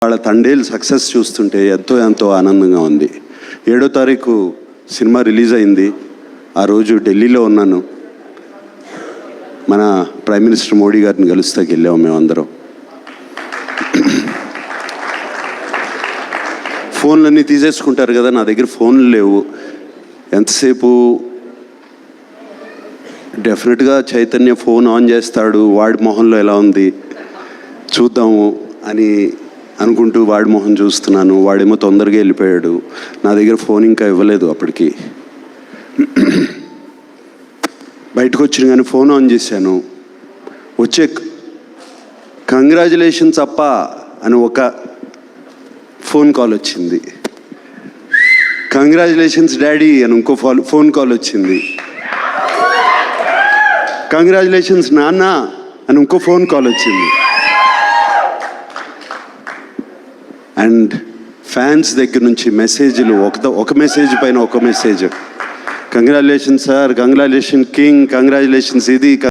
వాళ్ళ తండేలు సక్సెస్ చూస్తుంటే ఎంతో ఆనందంగా ఉంది. 7వ తారీఖు సినిమా రిలీజ్ అయింది. ఆ రోజు ఢిల్లీలో ఉన్నాను. మన ప్రైమ్ మినిస్టర్ మోడీ గారిని కలుస్తాకి వెళ్ళాము మేమందరం. ఫోన్లన్నీ తీసేసుకుంటారు కదా, నా దగ్గర ఫోన్లు లేవు. ఎంతసేపు డెఫినెట్గా చైతన్య ఫోన్ ఆన్ చేస్తాడు, వాడి మొహంలో ఎలా ఉంది చూద్దాము అని అనుకుంటూ వాడి మొహం చూస్తున్నాను. వాడేమో తొందరగా వెళ్ళిపోయాడు. నా దగ్గర ఫోన్ ఇంకా ఇవ్వలేదు అప్పటికి. బయటకు వచ్చిన కానీ ఫోన్ ఆన్ చేశాను. వచ్చే కంగ్రాచులేషన్స్ అప్ప అని ఒక ఫోన్ కాల్ వచ్చింది. కంగ్రాచులేషన్స్ డాడీ అని ఇంకో ఫోన్ కాల్ వచ్చింది. కంగ్రాచులేషన్స్ నాన్న అని ఇంకో ఫోన్ కాల్ వచ్చింది. అండ్ ఫ్యాన్స్ దగ్గర నుంచి మెసేజ్లు, ఒక మెసేజ్ పైన ఒక message. Congratulations sir, congratulation king, congratulations ఇది.